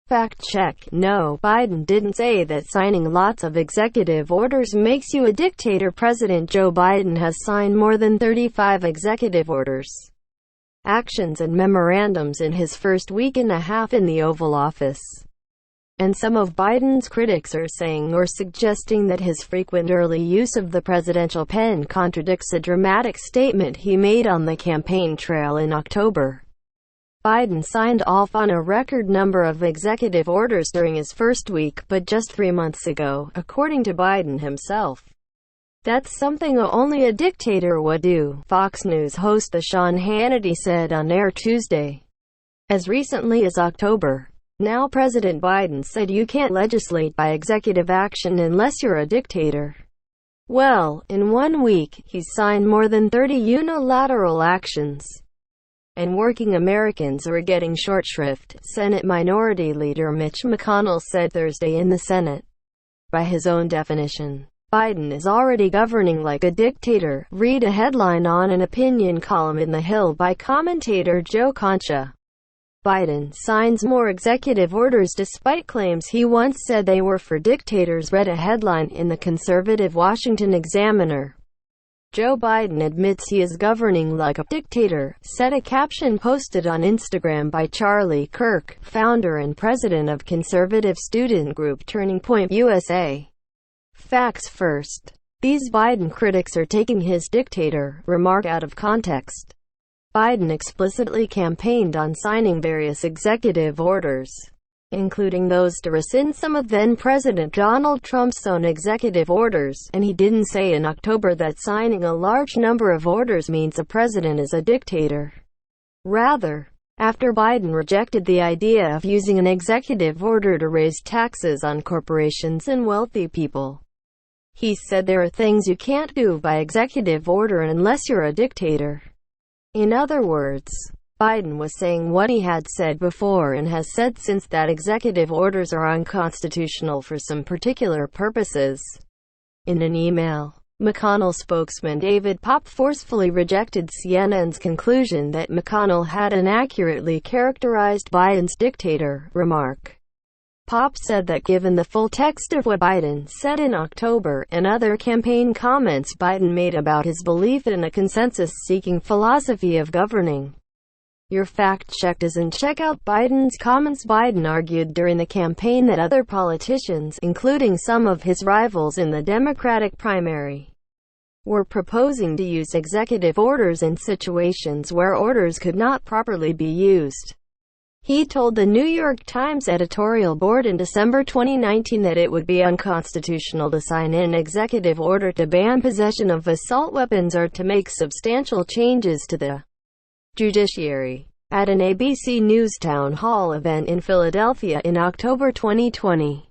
Fact check. No, Biden didn't say that signing lots of executive orders makes you a dictator. President Joe Biden has signed more than 35 executive orders, actions and memorandums in his first week and a half in the Oval Office. And some of Biden's critics are saying or suggesting that his frequent early use of the presidential pen contradicts a dramatic statement he made on the campaign trail in October. Biden signed off on a record number of executive orders during his first week, but just 3 months ago, according to Biden himself. That's something only a dictator would do, Fox News host Sean Hannity said on air Tuesday. As recently as October, now President Biden said you can't legislate by executive action unless you're a dictator. Well, in 1 week, he's signed more than 30 unilateral actions. And working Americans are getting short shrift, Senate Minority Leader Mitch McConnell said Thursday in the Senate. By his own definition, Biden is already governing like a dictator. Read a headline on an opinion column in The Hill by commentator Joe Concha. Biden signs more executive orders despite claims he once said they were for dictators, read a headline in the conservative Washington Examiner. Joe Biden admits he is governing like a dictator, said a caption posted on Instagram by Charlie Kirk, founder and president of conservative student group Turning Point USA. Facts first. These Biden critics are taking his dictator remark out of context. Biden explicitly campaigned on signing various executive orders, including those to rescind some of then-President Donald Trump's own executive orders, and he didn't say in October that signing a large number of orders means a president is a dictator. Rather, after Biden rejected the idea of using an executive order to raise taxes on corporations and wealthy people, he said there are things you can't do by executive order unless you're a dictator. In other words, Biden was saying what he had said before and has said since, that executive orders are unconstitutional for some particular purposes. In an email, McConnell spokesman David Popp forcefully rejected CNN's conclusion that McConnell had inaccurately characterized Biden's dictator remark. Popp said that given the full text of what Biden said in October, and other campaign comments Biden made about his belief in a consensus-seeking philosophy of governing, your fact-check doesn't check out Biden's comments. Biden argued during the campaign that other politicians, including some of his rivals in the Democratic primary, were proposing to use executive orders in situations where orders could not properly be used. He told the New York Times editorial board in December 2019 that it would be unconstitutional to sign an executive order to ban possession of assault weapons or to make substantial changes to the judiciary. At an ABC News town hall event in Philadelphia in October 2020,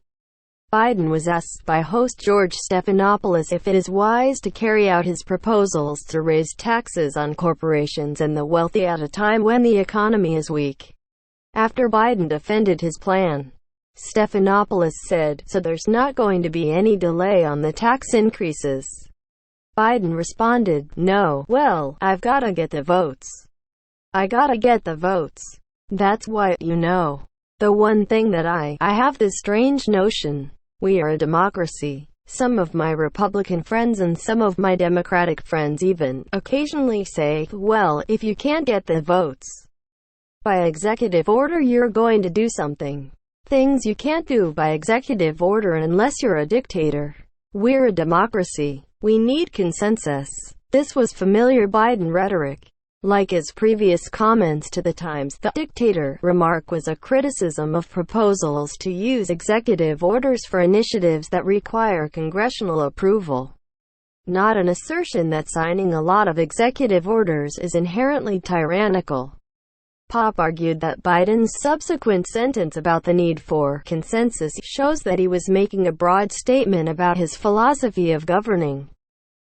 Biden was asked by host George Stephanopoulos if it is wise to carry out his proposals to raise taxes on corporations and the wealthy at a time when the economy is weak. After Biden defended his plan, Stephanopoulos said, "So there's not going to be any delay on the tax increases." Biden responded, "No, well, I've gotta get the votes. I gotta get the votes. That's why, the one thing that I have this strange notion. We are a democracy. Some of my Republican friends and some of my Democratic friends even occasionally say, well, if you can't get the votes by executive order, you're going to do something. Things you can't do by executive order unless you're a dictator. We're a democracy. We need consensus." This was familiar Biden rhetoric. Like his previous comments to the Times, the dictator remark was a criticism of proposals to use executive orders for initiatives that require congressional approval, not an assertion that signing a lot of executive orders is inherently tyrannical. Popp argued that Biden's subsequent sentence about the need for consensus shows that he was making a broad statement about his philosophy of governing,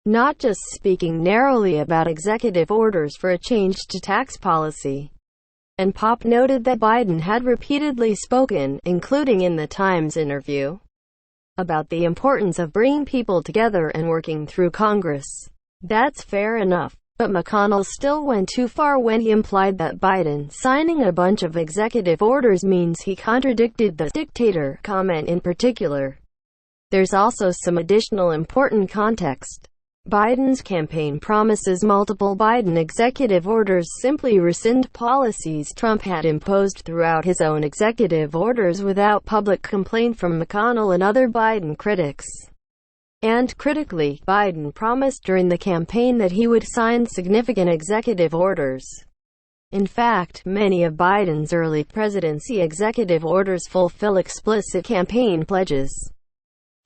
not just speaking narrowly about executive orders for a change to tax policy. And Popp noted that Biden had repeatedly spoken, including in the Times interview, about the importance of bringing people together and working through Congress. That's fair enough. But McConnell still went too far when he implied that Biden signing a bunch of executive orders means he contradicted the dictator comment in particular. There's also some additional important context. Biden's campaign promises multiple Biden executive orders simply rescind policies Trump had imposed throughout his own executive orders without public complaint from McConnell and other Biden critics. And critically, Biden promised during the campaign that he would sign significant executive orders. In fact, many of Biden's early presidency executive orders fulfill explicit campaign pledges.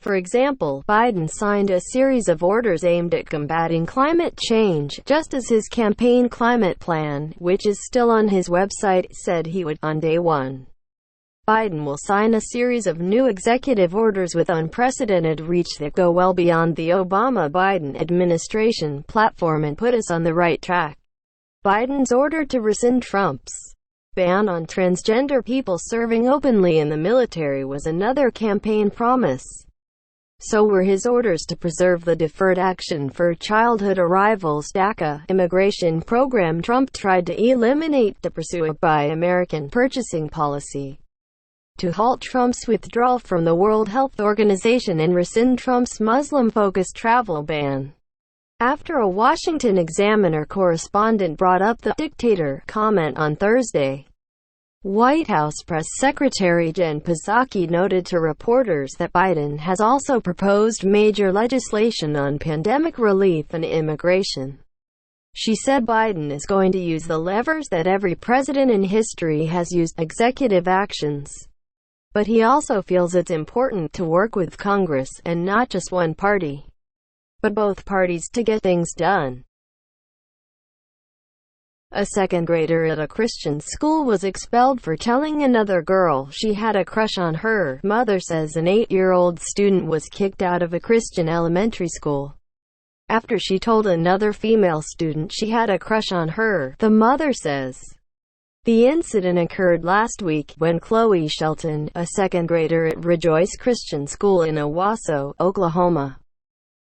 For example, Biden signed a series of orders aimed at combating climate change, just as his campaign climate plan, which is still on his website, said he would, on day one. Biden will sign a series of new executive orders with unprecedented reach that go well beyond the Obama-Biden administration platform and put us on the right track. Biden's order to rescind Trump's ban on transgender people serving openly in the military was another campaign promise. So were his orders to preserve the Deferred Action for Childhood Arrivals (DACA) immigration program Trump tried to eliminate the pursuit of Buy American purchasing policy, to halt Trump's withdrawal from the World Health Organization and rescind Trump's Muslim-focused travel ban. After a Washington Examiner correspondent brought up the dictator comment on Thursday, White House Press Secretary Jen Psaki noted to reporters that Biden has also proposed major legislation on pandemic relief and immigration. She said Biden is going to use the levers that every president in history has used, executive actions. But he also feels it's important to work with Congress, and not just one party, but both parties, to get things done. A second grader at a Christian school was expelled for telling another girl she had a crush on her. Mother says an 8-year-old student was kicked out of a Christian elementary school after she told another female student she had a crush on her, the mother says. The incident occurred last week, when Chloe Shelton, a second grader at Rejoice Christian School in Owasso, Oklahoma,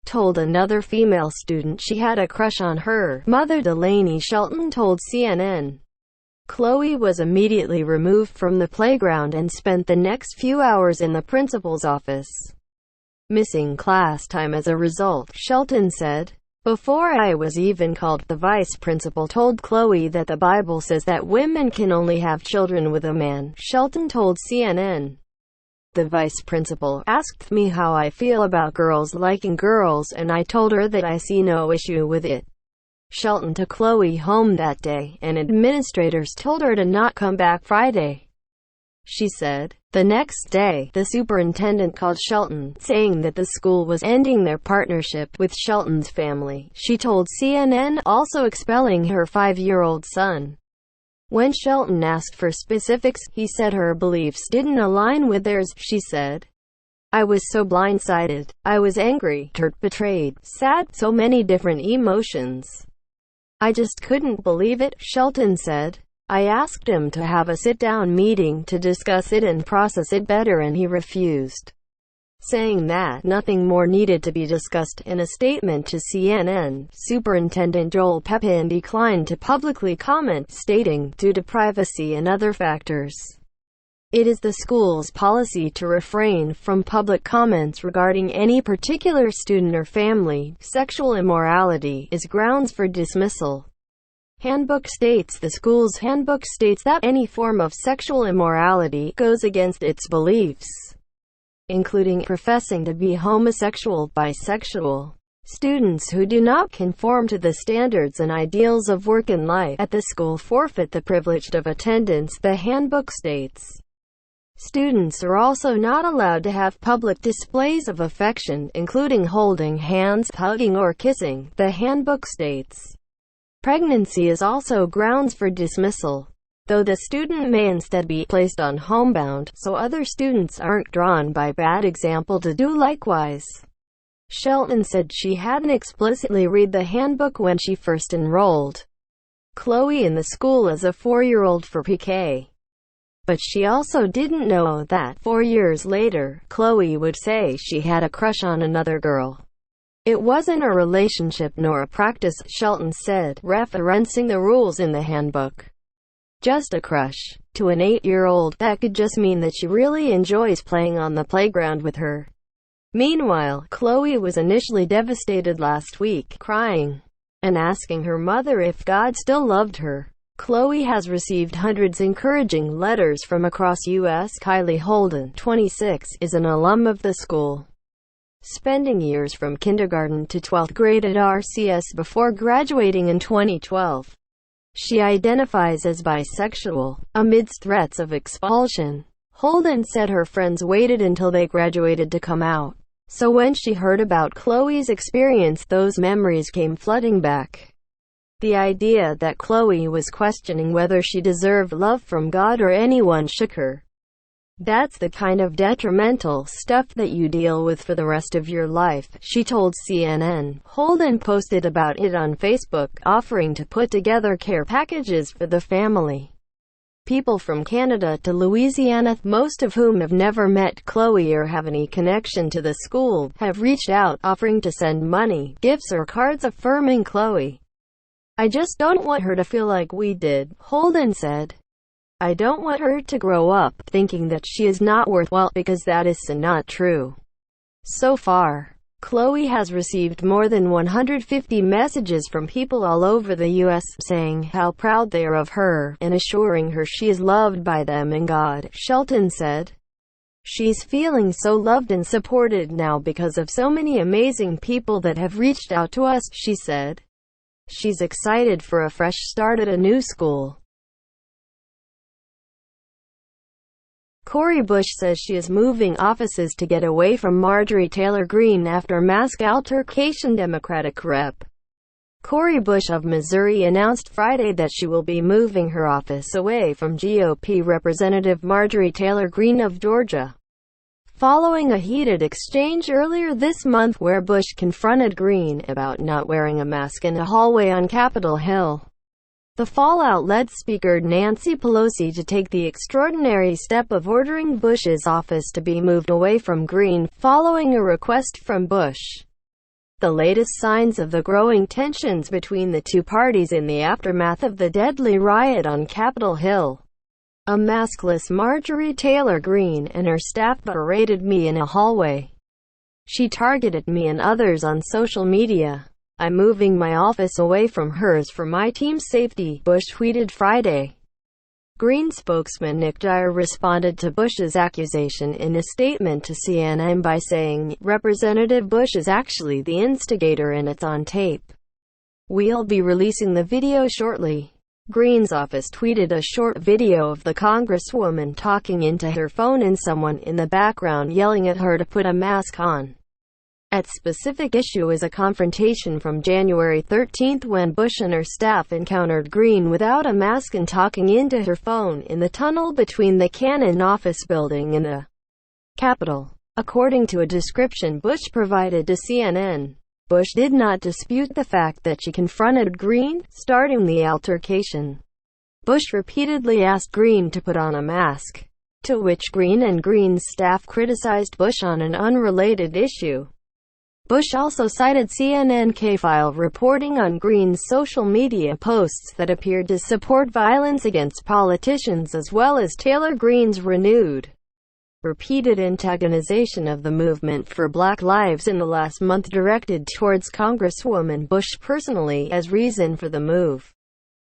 told another female student she had a crush on her. Mother Delaney Shelton told CNN. Chloe was immediately removed from the playground and spent the next few hours in the principal's office, missing class time as a result, Shelton said. Before I was even called, the vice principal told Chloe that the Bible says that women can only have children with a man, Shelton told CNN. The vice principal asked me how I feel about girls liking girls, and I told her that I see no issue with it. Shelton took Chloe home that day, and administrators told her to not come back Friday, she said. The next day, the superintendent called Shelton, saying that the school was ending their partnership with Shelton's family, she told CNN, also expelling her 5-year-old son. When Shelton asked for specifics, he said her beliefs didn't align with theirs, she said. I was so blindsided. I was angry, hurt, betrayed, sad, so many different emotions. I just couldn't believe it, Shelton said. I asked him to have a sit-down meeting to discuss it and process it better, and he refused, saying that nothing more needed to be discussed. In a statement to CNN, Superintendent Joel Pepin declined to publicly comment, stating, due to privacy and other factors, it is the school's policy to refrain from public comments regarding any particular student or family. Sexual immorality is grounds for dismissal. Handbook states. The school's handbook states that any form of sexual immorality goes against its beliefs, including professing to be homosexual, bisexual. Students who do not conform to the standards and ideals of work and life at the school forfeit the privilege of attendance, the handbook states. Students are also not allowed to have public displays of affection, including holding hands, hugging, or kissing, the handbook states. Pregnancy is also grounds for dismissal, though the student may instead be placed on homebound, so other students aren't drawn by bad example to do likewise. Shelton said she hadn't explicitly read the handbook when she first enrolled Chloe in the school as a 4-year-old for PK. But she also didn't know that 4 years later, Chloe would say she had a crush on another girl. It wasn't a relationship nor a practice, Shelton said, referencing the rules in the handbook. Just a crush. To an 8-year-old, that could just mean that she really enjoys playing on the playground with her. Meanwhile, Chloe was initially devastated last week, crying and asking her mother if God still loved her. Chloe has received hundreds encouraging letters from across U.S. Kylie Holden, 26, is an alum of the school, spending years from kindergarten to 12th grade at RCS before graduating in 2012. She identifies as bisexual. Amidst threats of expulsion, Holden said her friends waited until they graduated to come out. So when she heard about Chloe's experience, those memories came flooding back. The idea that Chloe was questioning whether she deserved love from God or anyone shook her. That's the kind of detrimental stuff that you deal with for the rest of your life, she told CNN. Holden posted about it on Facebook, offering to put together care packages for the family. People from Canada to Louisiana, most of whom have never met Chloe or have any connection to the school, have reached out, offering to send money, gifts or cards affirming Chloe. "I just don't want her to feel like we did," Holden said. "I don't want her to grow up thinking that she is not worthwhile, because that is not true." So far, Chloe has received more than 150 messages from people all over the U.S. saying how proud they are of her, and assuring her she is loved by them and God, Shelton said. "She's feeling so loved and supported now because of so many amazing people that have reached out to us," she said. She's excited for a fresh start at a new school. Cori Bush says she is moving offices to get away from Marjorie Taylor Greene after mask altercation. Democratic Rep. Cori Bush of Missouri announced Friday that she will be moving her office away from GOP Representative Marjorie Taylor Greene of Georgia, following a heated exchange earlier this month where Bush confronted Greene about not wearing a mask in a hallway on Capitol Hill. The fallout led Speaker Nancy Pelosi to take the extraordinary step of ordering Bush's office to be moved away from Greene, following a request from Bush. The latest signs of the growing tensions between the two parties in the aftermath of the deadly riot on Capitol Hill. "A maskless Marjorie Taylor Greene and her staff berated me in a hallway. She targeted me and others on social media. I'm moving my office away from hers for my team's safety," Bush tweeted Friday. Greene spokesman Nick Dyer responded to Bush's accusation in a statement to CNN by saying, "Representative Bush is actually the instigator and it's on tape. We'll be releasing the video shortly." Greene's office tweeted a short video of the congresswoman talking into her phone and someone in the background yelling at her to put a mask on. At specific issue is a confrontation from January 13 when Bush and her staff encountered Greene without a mask and talking into her phone in the tunnel between the Cannon office building and the Capitol. According to a description Bush provided to CNN, Bush did not dispute the fact that she confronted Greene, starting the altercation. Bush repeatedly asked Greene to put on a mask, to which Greene and Greene's staff criticized Bush on an unrelated issue. Bush also cited CNN K-File reporting on Greene's social media posts that appeared to support violence against politicians as well as Taylor Greene's renewed, repeated antagonization of the movement for Black Lives in the last month, directed towards Congresswoman Bush personally as reason for the move.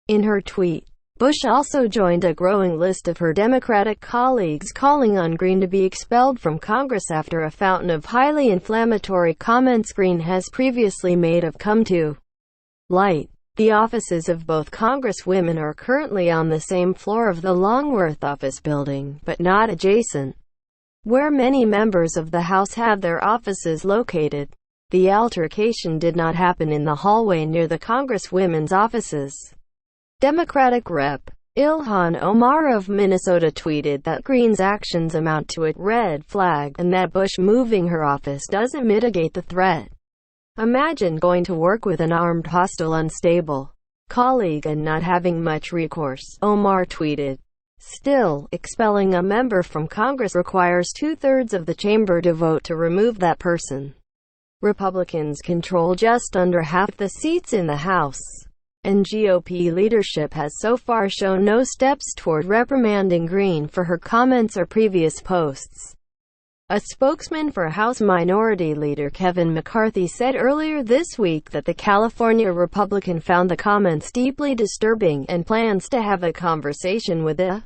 In her tweet, Bush also joined a growing list of her Democratic colleagues calling on Greene to be expelled from Congress after a fountain of highly inflammatory comments Greene has previously made have come to light. The offices of both Congresswomen are currently on the same floor of the Longworth office building, but not adjacent, where many members of the House have their offices located. The altercation did not happen in the hallway near the Congresswomen's offices. Democratic Rep. Ilhan Omar of Minnesota tweeted that Greene's actions amount to a red flag, and that Bush moving her office doesn't mitigate the threat. "Imagine going to work with an armed, hostile, unstable colleague and not having much recourse," Omar tweeted. Still, expelling a member from Congress requires 2/3 of the chamber to vote to remove that person. Republicans control just under half the seats in the House, and GOP leadership has so far shown no steps toward reprimanding Greene for her comments or previous posts. A spokesman for House Minority Leader Kevin McCarthy said earlier this week that the California Republican found the comments deeply disturbing and plans to have a conversation with the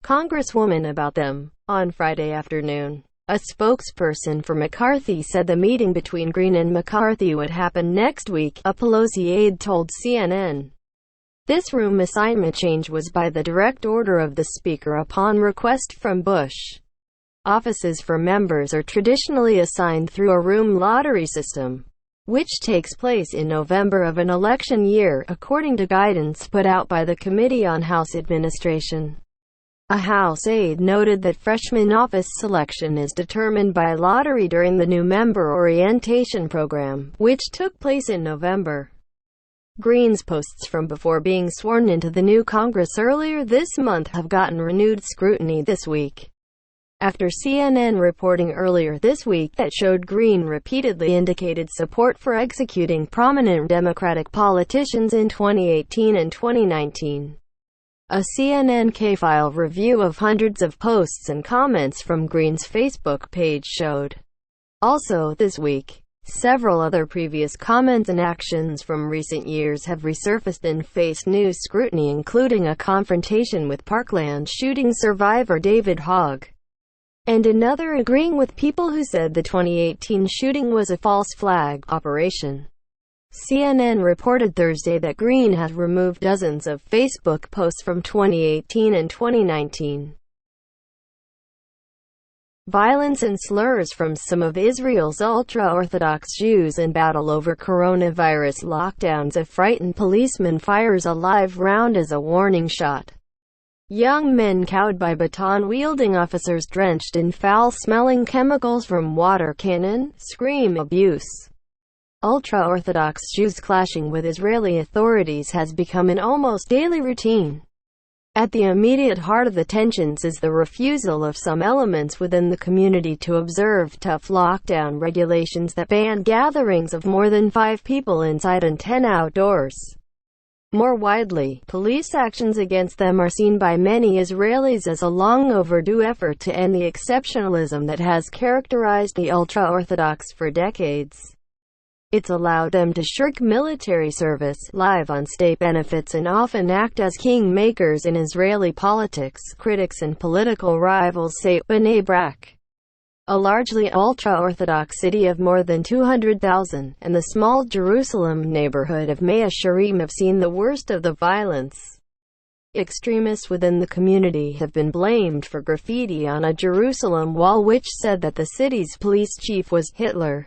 Congresswoman about them. On Friday afternoon, a spokesperson for McCarthy said the meeting between Greene and McCarthy would happen next week, a Pelosi aide told CNN. This room assignment change was by the direct order of the Speaker upon request from Bush. Offices for members are traditionally assigned through a room lottery system, which takes place in November of an election year, according to guidance put out by the Committee on House Administration. A House aide noted that freshman office selection is determined by lottery during the new member orientation program, which took place in November. Greene's posts from before being sworn into the new Congress earlier this month have gotten renewed scrutiny this week, after CNN reporting earlier this week that showed Greene repeatedly indicated support for executing prominent Democratic politicians in 2018 and 2019. A CNN K-file review of hundreds of posts and comments from Greene's Facebook page showed. Also this week, several other previous comments and actions from recent years have resurfaced and faced new scrutiny, including a confrontation with Parkland shooting survivor David Hogg, and another agreeing with people who said the 2018 shooting was a false flag operation. CNN reported Thursday that Greene had removed dozens of Facebook posts from 2018 and 2019. Violence and slurs from some of Israel's ultra-Orthodox Jews in battle over coronavirus lockdowns. A frightened policeman fires a live round as a warning shot. Young men cowed by baton-wielding officers drenched in foul-smelling chemicals from water cannon, scream abuse. Ultra-Orthodox Jews clashing with Israeli authorities has become an almost daily routine. At the immediate heart of the tensions is the refusal of some elements within the community to observe tough lockdown regulations that ban gatherings of more than 5 people inside and 10 outdoors. More widely, police actions against them are seen by many Israelis as a long overdue effort to end the exceptionalism that has characterized the ultra-Orthodox for decades. It's allowed them to shirk military service, live on state benefits, and often act as kingmakers in Israeli politics, critics and political rivals say. Bnei Brak, a largely ultra-Orthodox city of more than 200,000, and the small Jerusalem neighborhood of Mea Shearim have seen the worst of the violence. Extremists within the community have been blamed for graffiti on a Jerusalem wall which said that the city's police chief was Hitler.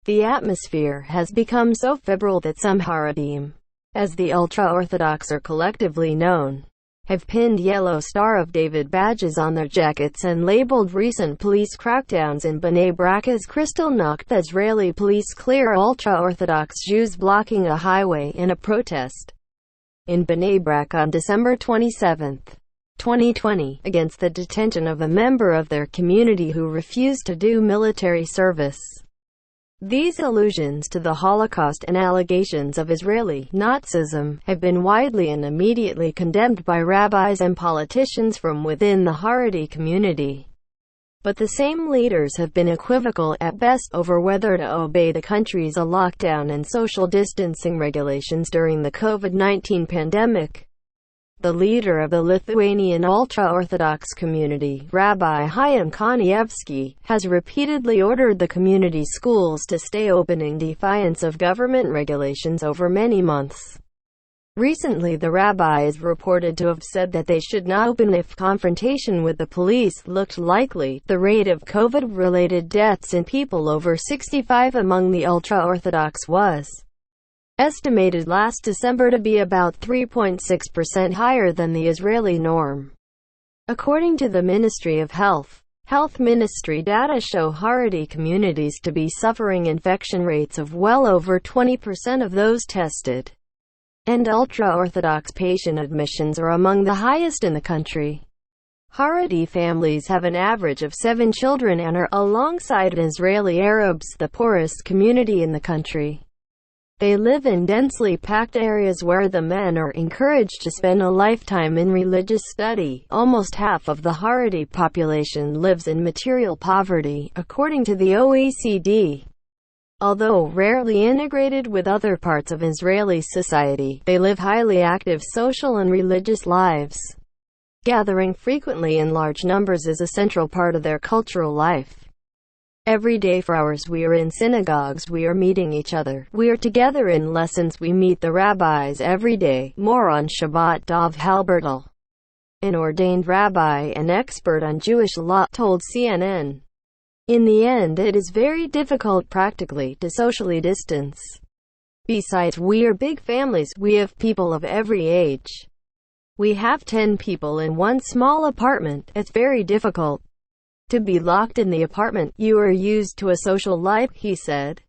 The atmosphere has become so febrile that some Haredim, as the ultra-Orthodox are collectively known, have pinned yellow Star of David badges on their jackets and labeled recent police crackdowns in Bnei Brak as Kristallnacht. The Israeli police clear ultra-Orthodox Jews blocking a highway in a protest in Bnei Brak on December 27, 2020, against the detention of a member of their community who refused to do military service. These allusions to the Holocaust and allegations of Israeli Nazism have been widely and immediately condemned by rabbis and politicians from within the Haredi community. But the same leaders have been equivocal at best over whether to obey the country's lockdown and social distancing regulations during the COVID-19 pandemic. The leader of the Lithuanian ultra-Orthodox community, Rabbi Chaim Kanievsky, has repeatedly ordered the community schools to stay open in defiance of government regulations over many months. Recently, the rabbi is reported to have said that they should not open if confrontation with the police looked likely. The rate of COVID-related deaths in people over 65 among the ultra-Orthodox was estimated last December to be about 3.6% higher than the Israeli norm. According to the Ministry of Health, Health Ministry data show Haredi communities to be suffering infection rates of well over 20% of those tested, and ultra-Orthodox patient admissions are among the highest in the country. Haredi families have an average of 7 children and are, alongside Israeli Arabs, the poorest community in the country. They live in densely packed areas where the men are encouraged to spend a lifetime in religious study. Almost half of the Haredi population lives in material poverty, according to the OECD. Although rarely integrated with other parts of Israeli society, they live highly active social and religious lives. Gathering frequently in large numbers is a central part of their cultural life. Every day for hours we are in synagogues, we are meeting each other, we are together in lessons, we meet the rabbis every day. More on Shabbat. Dov Halbertal, an ordained rabbi and expert on Jewish law, told CNN. In the end, it is very difficult practically to socially distance. Besides, we are big families, we have people of every age. We have 10 people in one small apartment. It's very difficult to be locked in the apartment. You are used to a social life, he said.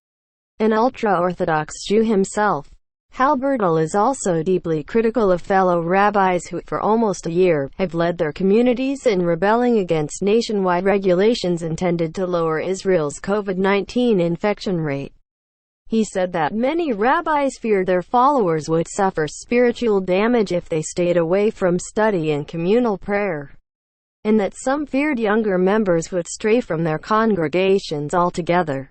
An ultra-Orthodox Jew himself, Halbertal is also deeply critical of fellow rabbis who, for almost a year, have led their communities in rebelling against nationwide regulations intended to lower Israel's COVID-19 infection rate. He said that many rabbis feared their followers would suffer spiritual damage if they stayed away from study and communal prayer, and that some feared younger members would stray from their congregations altogether.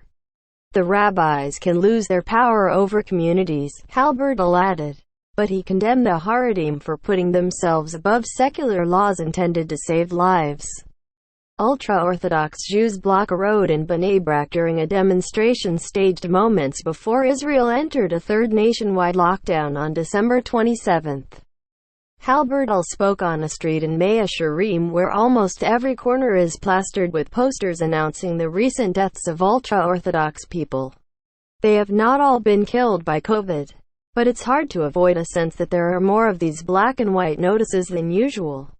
The rabbis can lose their power over communities, Halbertal added. But he condemned the Haredim for putting themselves above secular laws intended to save lives. Ultra-Orthodox Jews block a road in Bnei Brak during a demonstration staged moments before Israel entered a third nationwide lockdown on December 27. Halbertal spoke on a street in Mea Shearim where almost every corner is plastered with posters announcing the recent deaths of ultra-Orthodox people. They have not all been killed by COVID, but it's hard to avoid a sense that there are more of these black and white notices than usual.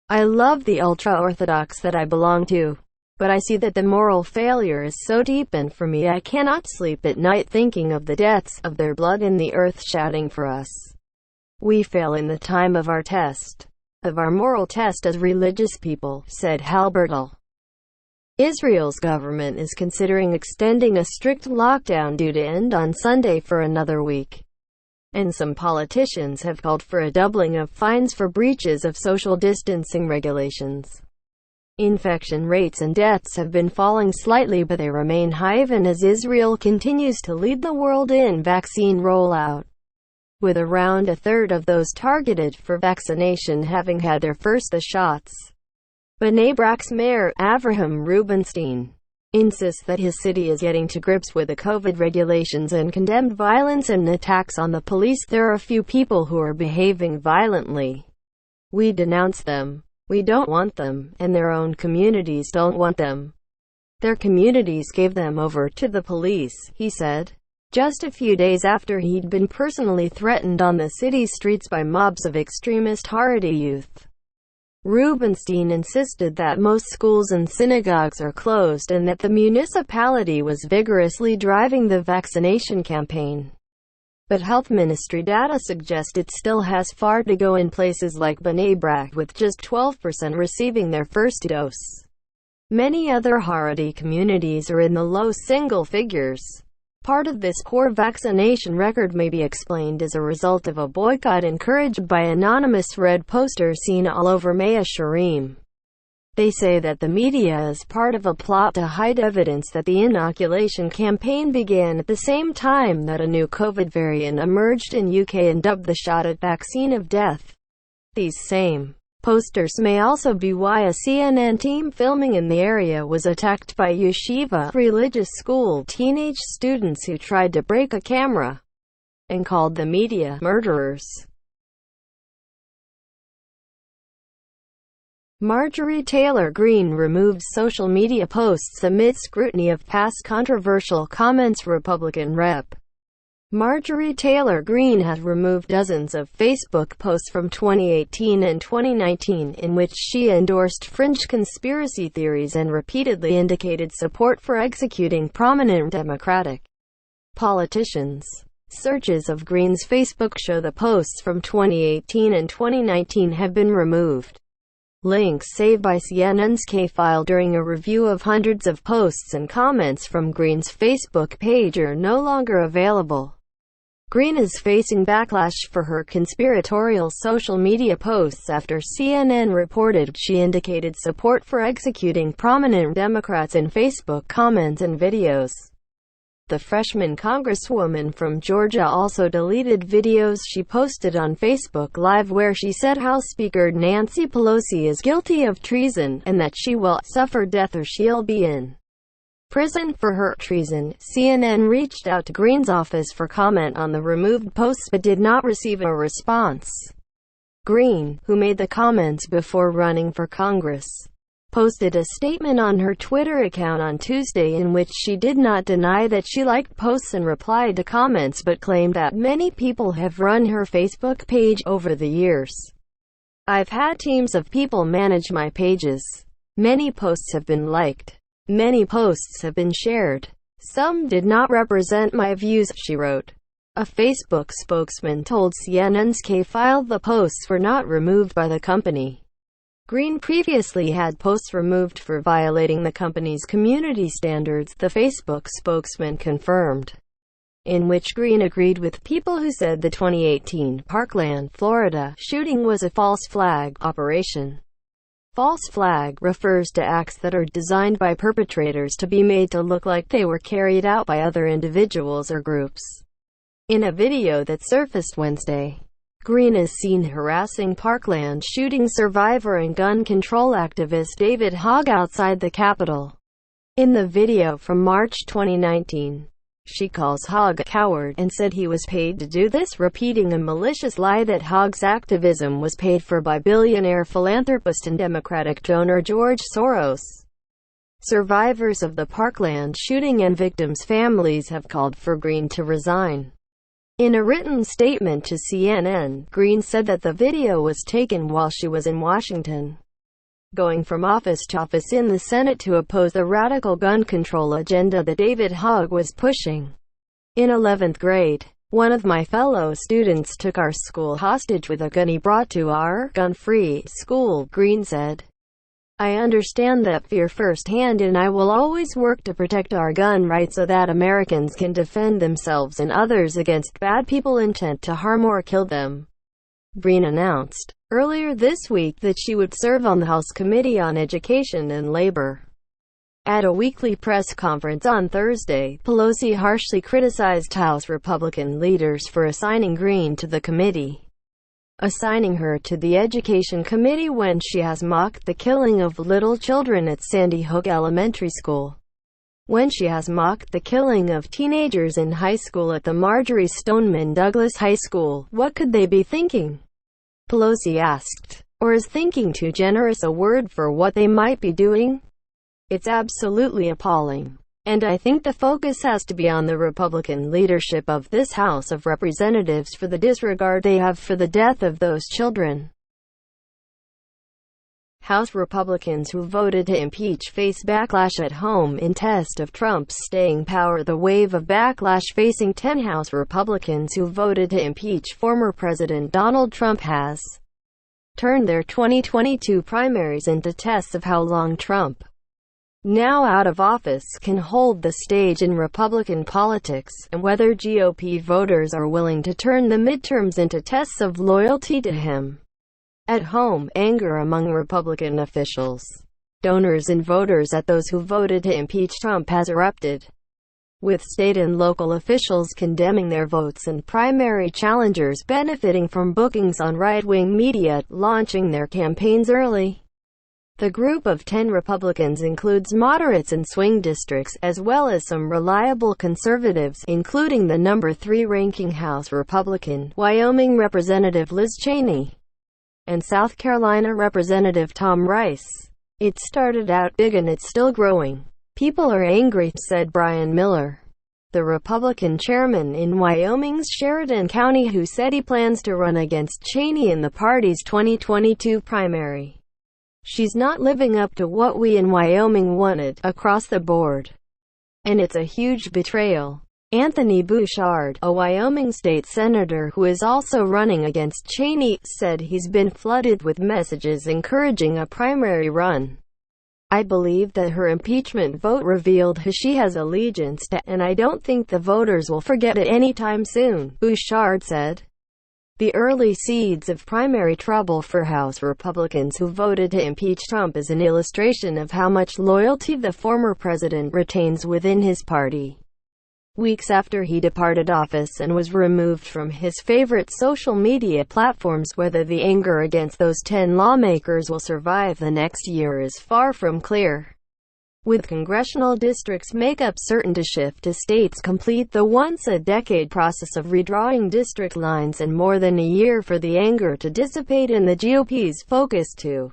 I love the ultra-Orthodox that I belong to, but I see that the moral failure is so deep, and for me I cannot sleep at night thinking of the deaths, of their blood in the earth shouting for us. We fail in the time of our test, of our moral test as religious people, said Halbertal. Israel's government is considering extending a strict lockdown due to end on Sunday for another week. And some politicians have called for a doubling of fines for breaches of social distancing regulations. Infection rates and deaths have been falling slightly, but they remain high even as Israel continues to lead the world in vaccine rollout, with around a third of those targeted for vaccination having had their first shots. Bnei Brak's mayor, Avraham Rubinstein, insists that his city is getting to grips with the COVID regulations and condemned violence and attacks on the police. There are a few people who are behaving violently. We denounce them. We don't want them, and their own communities don't want them. Their communities gave them over to the police, he said, just a few days after he'd been personally threatened on the city's streets by mobs of extremist Haredi youth. Rubinstein insisted that most schools and synagogues are closed and that the municipality was vigorously driving the vaccination campaign. But health ministry data suggest it still has far to go in places like Bnei Brak, with just 12% receiving their first dose. Many other Haredi communities are in the low single figures. Part of this poor vaccination record may be explained as a result of a boycott encouraged by anonymous red posters seen all over Mea Shearim. They say that the media is part of a plot to hide evidence that the inoculation campaign began at the same time that a new COVID variant emerged in UK and dubbed the shot a vaccine of death. These same posters may also be why a CNN team filming in the area was attacked by yeshiva religious school teenage students who tried to break a camera and called the media murderers. Marjorie Taylor Greene removed social media posts amid scrutiny of past controversial comments. Republican Rep. Marjorie Taylor Greene has removed dozens of Facebook posts from 2018 and 2019 in which she endorsed fringe conspiracy theories and repeatedly indicated support for executing prominent Democratic politicians. Searches of Greene's Facebook show the posts from 2018 and 2019 have been removed. Links saved by CNN's K-File during a review of hundreds of posts and comments from Green's Facebook page are no longer available. Green is facing backlash for her conspiratorial social media posts after CNN reported she indicated support for executing prominent Democrats in Facebook comments and videos. The freshman congresswoman from Georgia also deleted videos she posted on Facebook Live where she said House Speaker Nancy Pelosi is guilty of treason, and that she will suffer death or she'll be in prison for her treason. CNN reached out to Green's office for comment on the removed posts but did not receive a response. Green, who made the comments before running for Congress, posted a statement on her Twitter account on Tuesday in which she did not deny that she liked posts and replied to comments but claimed that many people have run her Facebook page over the years. "I've had teams of people manage my pages. Many posts have been liked. Many posts have been shared. Some did not represent my views," she wrote. A Facebook spokesman told CNN's K-File the posts were not removed by the company. Green previously had posts removed for violating the company's community standards, the Facebook spokesman confirmed, in which Green agreed with people who said the 2018 Parkland, Florida, shooting was a false flag operation. False flag refers to acts that are designed by perpetrators to be made to look like they were carried out by other individuals or groups. In a video that surfaced Wednesday, Green is seen harassing Parkland shooting survivor and gun control activist David Hogg outside the Capitol. In the video from March 2019, she calls Hogg a coward and said he was paid to do this, repeating a malicious lie that Hogg's activism was paid for by billionaire philanthropist and Democratic donor George Soros. Survivors of the Parkland shooting and victims' families have called for Green to resign. In a written statement to CNN, Green said that the video was taken while she was in Washington, going from office to office in the Senate to oppose the radical gun control agenda that David Hogg was pushing. "In 11th grade, one of my fellow students took our school hostage with a gun he brought to our gun-free school," Green said. "I understand that fear firsthand, and I will always work to protect our gun rights so that Americans can defend themselves and others against bad people intent to harm or kill them." Green announced earlier this week that she would serve on the House Committee on Education and Labor. At a weekly press conference on Thursday, Pelosi harshly criticized House Republican leaders for assigning Green to the committee, assigning her to the Education Committee when she has mocked the killing of little children at Sandy Hook Elementary School, when she has mocked the killing of teenagers in high school at the Marjorie Stoneman Douglas High School. What could they be thinking? Pelosi asked. Or is thinking too generous a word for what they might be doing? It's absolutely appalling. And I think the focus has to be on the Republican leadership of this House of Representatives for the disregard they have for the death of those children. House Republicans who voted to impeach face backlash at home in test of Trump's staying power. The wave of backlash facing 10 House Republicans who voted to impeach former President Donald Trump has turned their 2022 primaries into tests of how long Trump, now out of office, can hold the stage in Republican politics, and whether GOP voters are willing to turn the midterms into tests of loyalty to him. At home, anger among Republican officials, donors and voters at those who voted to impeach Trump has erupted, with state and local officials condemning their votes and primary challengers benefiting from bookings on right-wing media, launching their campaigns early. The group of 10 Republicans includes moderates in swing districts, as well as some reliable conservatives, including the number 3 ranking House Republican, Wyoming Representative Liz Cheney, and South Carolina Representative Tom Rice. It started out big and it's still growing. People are angry, said Brian Miller, the Republican chairman in Wyoming's Sheridan County, who said he plans to run against Cheney in the party's 2022 primary. She's not living up to what we in Wyoming wanted, across the board. And it's a huge betrayal. Anthony Bouchard, a Wyoming state senator who is also running against Cheney, said he's been flooded with messages encouraging a primary run. "I believe that her impeachment vote revealed who she has allegiance to, and I don't think the voters will forget it anytime soon," Bouchard said. The early seeds of primary trouble for House Republicans who voted to impeach Trump is an illustration of how much loyalty the former president retains within his party. Weeks after he departed office and was removed from his favorite social media platforms, whether the anger against those 10 lawmakers will survive the next year is far from clear. With congressional districts makeup certain to shift to states complete the once-a-decade process of redrawing district lines and more than a year for the anger to dissipate and the GOP's focus to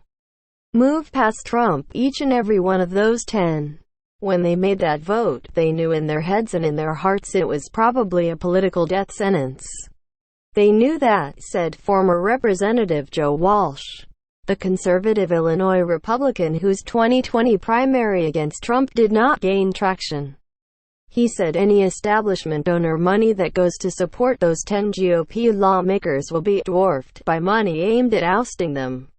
move past Trump, each and every one of those 10. When they made that vote, they knew in their heads and in their hearts it was probably a political death sentence. They knew that, said former Representative Joe Walsh, the conservative Illinois Republican whose 2020 primary against Trump did not gain traction. He said any establishment donor money that goes to support those 10 GOP lawmakers will be dwarfed by money aimed at ousting them.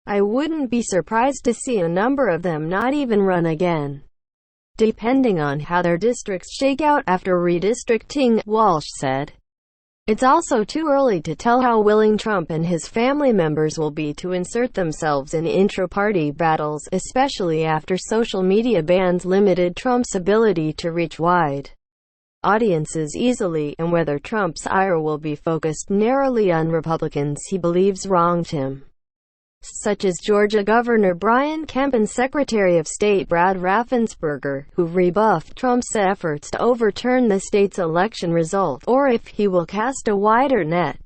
"I wouldn't be surprised to see a number of them not even run again, depending on how their districts shake out after redistricting," Walsh said. "It's also too early to tell how willing Trump and his family members will be to insert themselves in intra-party battles, especially after social media bans limited Trump's ability to reach wide audiences easily, and whether Trump's ire will be focused narrowly on Republicans he believes wronged him, such as Georgia Governor Brian Kemp and Secretary of State Brad Raffensperger, who rebuffed Trump's efforts to overturn the state's election result, or if he will cast a wider net.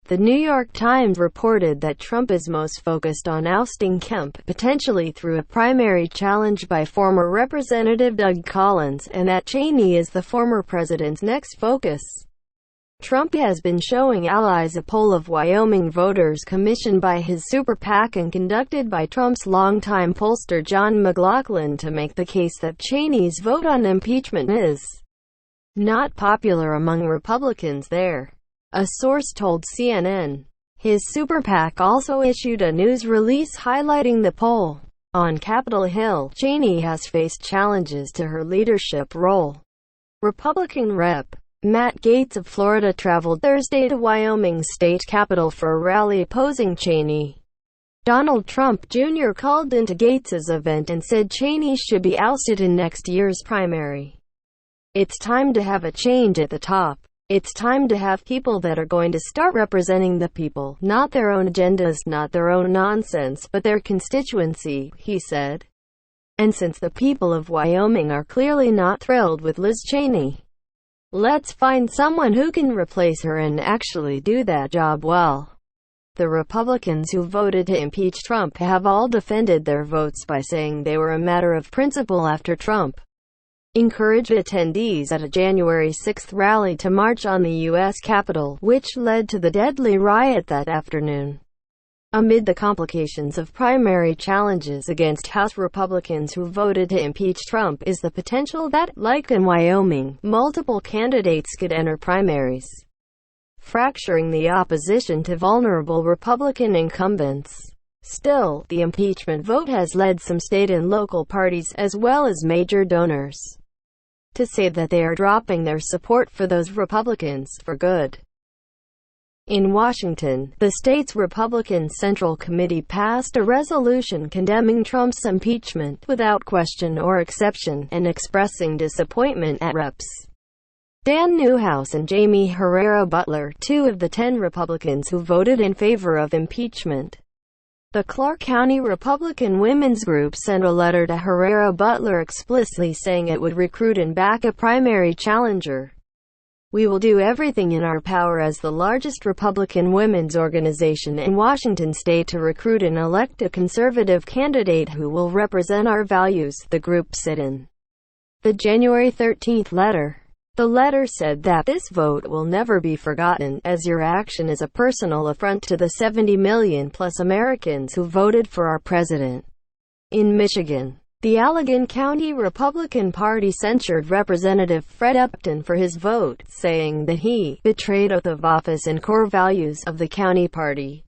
The New York Times reported that Trump is most focused on ousting Kemp, potentially through a primary challenge by former Representative Doug Collins, and that Cheney is the former president's next focus. Trump has been showing allies a poll of Wyoming voters commissioned by his super PAC and conducted by Trump's longtime pollster John McLaughlin to make the case that Cheney's vote on impeachment is not popular among Republicans there. A source told CNN. His super PAC also issued a news release highlighting the poll. On Capitol Hill, Cheney has faced challenges to her leadership role. Republican Rep. Matt Gaetz of Florida traveled Thursday to Wyoming's state capitol for a rally opposing Cheney. Donald Trump Jr. called into Gaetz's event and said Cheney should be ousted in next year's primary. "It's time to have a change at the top. It's time to have people that are going to start representing the people, not their own agendas, not their own nonsense, but their constituency," he said. "And since the people of Wyoming are clearly not thrilled with Liz Cheney, let's find someone who can replace her and actually do that job well." The Republicans who voted to impeach Trump have all defended their votes by saying they were a matter of principle after Trump encouraged attendees at a January 6 rally to march on the U.S. Capitol, which led to the deadly riot that afternoon. Amid the complications of primary challenges against House Republicans who voted to impeach Trump is the potential that, like in Wyoming, multiple candidates could enter primaries, fracturing the opposition to vulnerable Republican incumbents. Still, the impeachment vote has led some state and local parties, as well as major donors, to say that they are dropping their support for those Republicans for good. In Washington, the state's Republican Central Committee passed a resolution condemning Trump's impeachment without question or exception, and expressing disappointment at Reps. Dan Newhouse and Jamie Herrera Butler, 2 of the 10 Republicans who voted in favor of impeachment. The Clark County Republican Women's Group sent a letter to Herrera Butler explicitly saying it would recruit and back a primary challenger. "We will do everything in our power as the largest Republican women's organization in Washington state to recruit and elect a conservative candidate who will represent our values," the group said in the January 13 letter. The letter said that this vote will never be forgotten, as your action is a personal affront to the 70 million plus Americans who voted for our president. In Michigan, The Allegan County Republican Party censured Representative Fred Upton for his vote, saying that he betrayed oath of office and core values of the county party.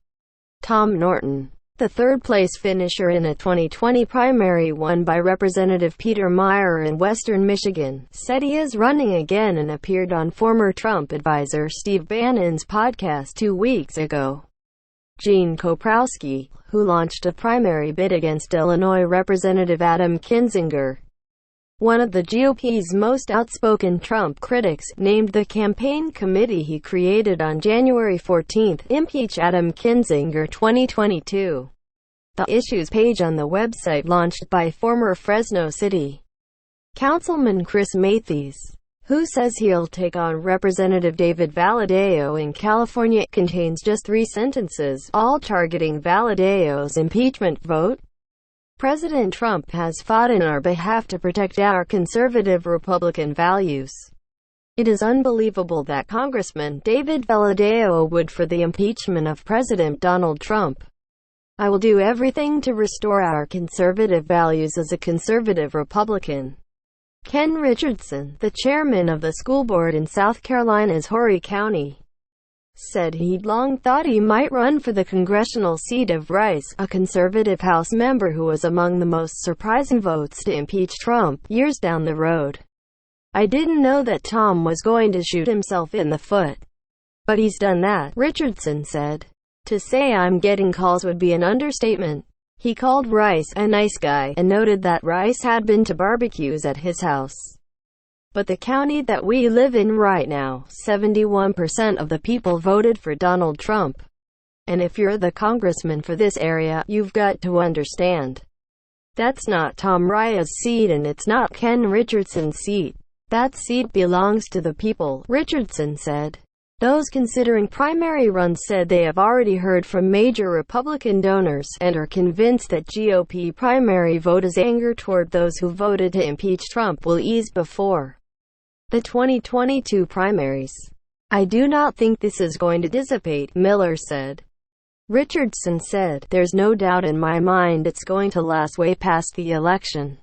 Tom Norton, the third-place finisher in a 2020 primary won by Representative Peter Meijer in western Michigan, said he is running again and appeared on former Trump advisor Steve Bannon's podcast 2 weeks ago. Gene Koprowski, who launched a primary bid against Illinois Representative Adam Kinzinger, one of the GOP's most outspoken Trump critics, named the campaign committee he created on January 14, Impeach Adam Kinzinger 2022. The Issues page on the website launched by former Fresno City Councilman Chris Matthews, who says he'll take on Representative David Valadao in California, contains just 3 sentences, all targeting Valadao's impeachment vote. President Trump has fought in our behalf to protect our conservative Republican values. It is unbelievable that Congressman David Valadao would for the impeachment of President Donald Trump. I will do everything to restore our conservative values as a conservative Republican. Ken Richardson, the chairman of the school board in South Carolina's Horry County, said he'd long thought he might run for the congressional seat of Rice, a conservative House member who was among the most surprising votes to impeach Trump years down the road. I didn't know that Tom was going to shoot himself in the foot. But he's done that, Richardson said. To say I'm getting calls would be an understatement. He called Rice a nice guy, and noted that Rice had been to barbecues at his house. But the county that we live in right now, 71% of the people voted for Donald Trump. And if you're the congressman for this area, you've got to understand. That's not Tom Raya's seat and it's not Ken Richardson's seat. That seat belongs to the people, Richardson said. Those considering primary runs said they have already heard from major Republican donors, and are convinced that GOP primary voters' anger toward those who voted to impeach Trump will ease before the 2022 primaries. I do not think this is going to dissipate, Miller said. Richardson said, there's no doubt in my mind it's going to last way past the election.